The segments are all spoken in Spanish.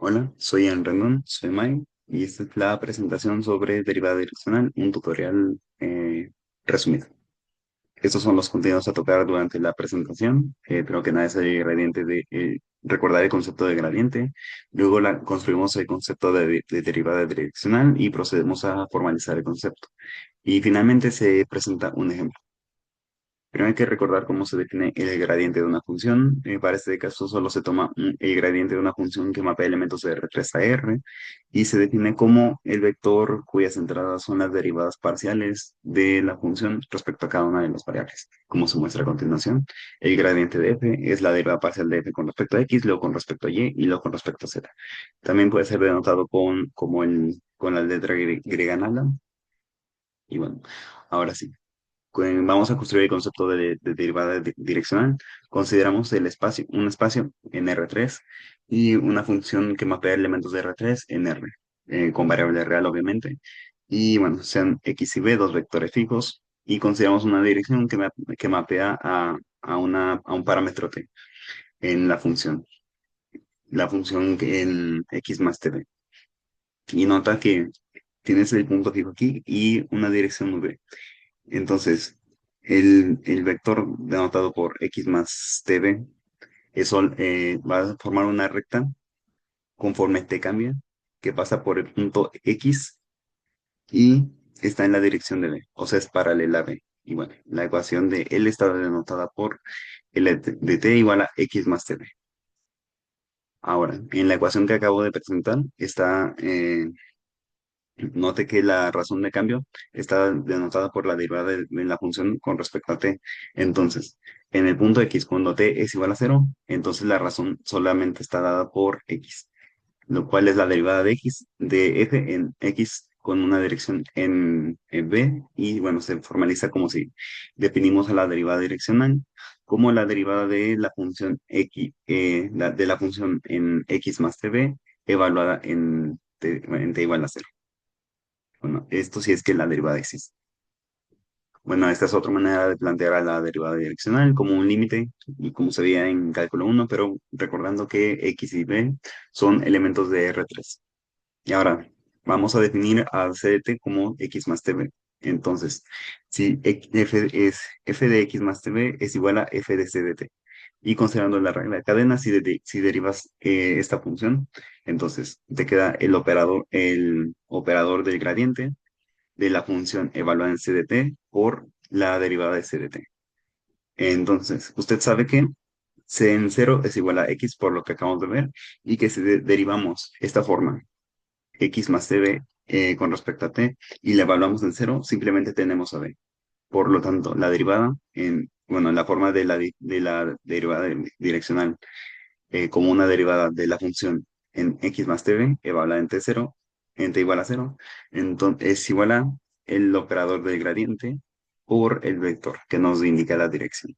Hola, soy Ian Rendón, soy Mai, y esta es la presentación sobre derivada direccional, un tutorial resumido. Estos son los contenidos a tocar durante la presentación. Primero que nada es el gradiente recordar el concepto de gradiente. Luego construimos el concepto de derivada direccional y procedemos a formalizar el concepto. Y finalmente se presenta un ejemplo. Primero hay que recordar cómo se define el gradiente de una función. Para este caso solo se toma el gradiente de una función que mapea elementos de R3 a R y se define como el vector cuyas entradas son las derivadas parciales de la función respecto a cada una de las variables, como se muestra a continuación. El gradiente de f es la derivada parcial de f con respecto a x, luego con respecto a y luego con respecto a z. También puede ser denotado con la letra griega nada. Y bueno, ahora sí. Vamos a construir el concepto de derivada direccional. Consideramos un espacio en R3 y una función que mapea elementos de R3 en R, con variable real, obviamente. Y bueno, sean X y B, dos vectores fijos. Y consideramos una dirección que mapea a un parámetro T en la función que en X más T. Y nota que tienes el punto fijo aquí y una dirección V. Entonces, el vector denotado por x más tb va a formar una recta conforme t cambia, que pasa por el punto x y está en la dirección de b, o sea, es paralela a b. Y bueno, la ecuación de L está denotada por L de t igual a x más tb. Ahora, en la ecuación que acabo de presentar está note que la razón de cambio está denotada por la derivada de la función con respecto a t. Entonces, en el punto x, cuando t es igual a cero, entonces la razón solamente está dada por x, lo cual es la derivada de x de f en x con una dirección en b, y bueno, se formaliza como si definimos a la derivada direccional como la derivada de la función x, de la función en x más tb evaluada en t igual a cero. Bueno, esto sí es que la derivada existe. Bueno, esta es otra manera de plantear a la derivada direccional como un límite y como se veía en cálculo uno, pero recordando que x y b son elementos de R3. Y ahora vamos a definir a c de t como x más tb. Entonces, si f de x más tb es igual a f de c de t. Y considerando la regla de cadena, si derivas esta función, entonces te queda el operador del gradiente de la función evaluada en CDT por la derivada de CDT. Entonces, usted sabe que C en cero es igual a X por lo que acabamos de ver y que si derivamos esta forma X más CB con respecto a T y la evaluamos en cero, simplemente tenemos a B. Por lo tanto, la derivada en la forma de la derivada direccional como una derivada de la función en x más tb, evaluada en t0, en t igual a cero, entonces es igual a el operador del gradiente por el vector que nos indica la dirección.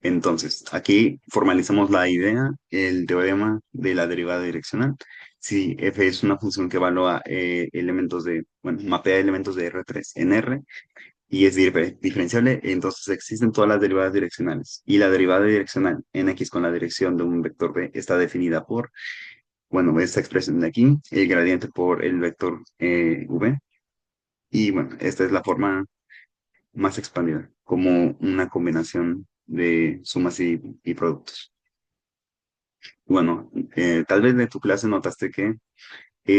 Entonces, aquí formalizamos la idea, el teorema de la derivada direccional. Si f es una función que evalúa mapea elementos de R3 en R, y es diferenciable, entonces existen todas las derivadas direccionales. Y la derivada direccional en x con la dirección de un vector b está definida por, bueno, esta expresión de aquí, el gradiente por el vector v. Y bueno, esta es la forma más expandida, como una combinación de sumas y productos. Bueno, tal vez de tu clase notaste que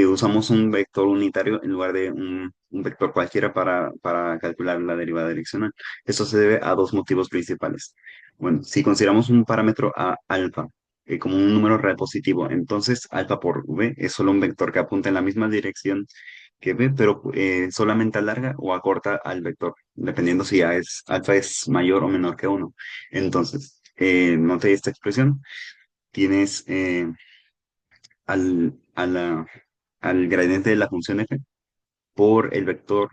usamos un vector unitario en lugar de un vector cualquiera para calcular la derivada direccional. Esto se debe a dos motivos principales. Bueno, si consideramos un parámetro a alfa como un número real positivo, entonces alfa por v es solo un vector que apunta en la misma dirección que v, pero solamente alarga o acorta al vector, dependiendo si alfa es mayor o menor que uno. Entonces, note esta expresión. Tienes al, a la- al gradiente de la función f por el vector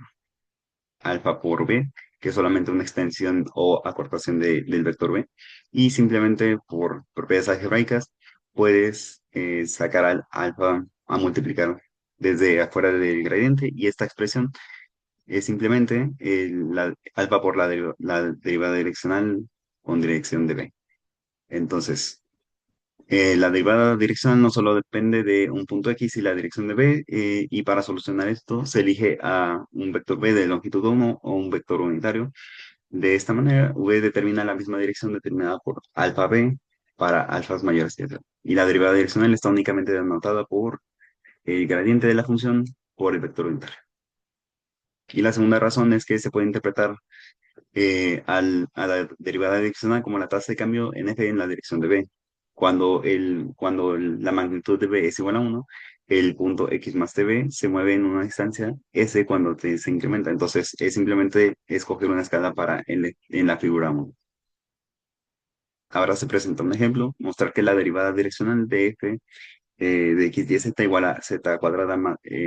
alfa por b, que es solamente una extensión o acortación del vector b, y simplemente por propiedades algebraicas puedes sacar al alfa a multiplicar desde afuera del gradiente, y esta expresión es simplemente la alfa por la derivada direccional con dirección de b. Entonces, La derivada direccional no solo depende de un punto X y la dirección de B, y para solucionar esto se elige a un vector B de longitud uno o un vector unitario. De esta manera, V determina la misma dirección determinada por alfa B para alfas mayores que Z. Y la derivada direccional está únicamente denotada por el gradiente de la función por el vector unitario. Y la segunda razón es que se puede interpretar a la derivada direccional como la tasa de cambio en f en la dirección de b. La magnitud de b es igual a uno, el punto x más tb se mueve en una distancia s cuando se incrementa. Entonces, es simplemente escoger una escala para en la figura 1. Ahora se presenta un ejemplo, mostrar que la derivada direccional de f de x y z igual a z cuadrada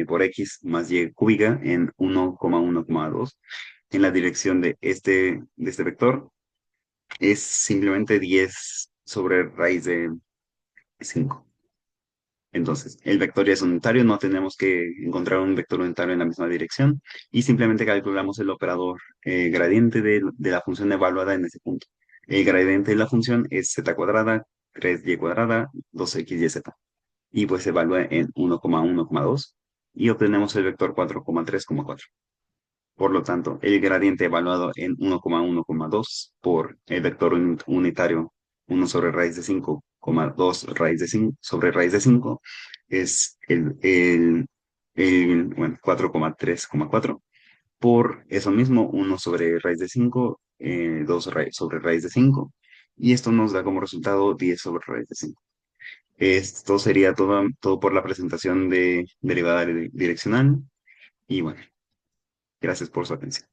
por x más y cúbica en 1,1,2 en la dirección de este vector es simplemente 10 sobre raíz de 5. Entonces, el vector ya es unitario, no tenemos que encontrar un vector unitario en la misma dirección y simplemente calculamos el operador gradiente de la función evaluada en ese punto. El gradiente de la función es z cuadrada, 3y cuadrada, 2xyz. Y pues se evalúa en 1,1,2 y obtenemos el vector 4,3,4. Por lo tanto, el gradiente evaluado en 1,1,2 por el vector unitario 1 sobre raíz de 5, 2 raíz de 5 sobre raíz de 5 es bueno, 4,3,4 por eso mismo 1 sobre raíz de 5, 2 sobre raíz de 5 y esto nos da como resultado 10 sobre raíz de 5. Esto sería todo por la presentación de derivada direccional y bueno, gracias por su atención.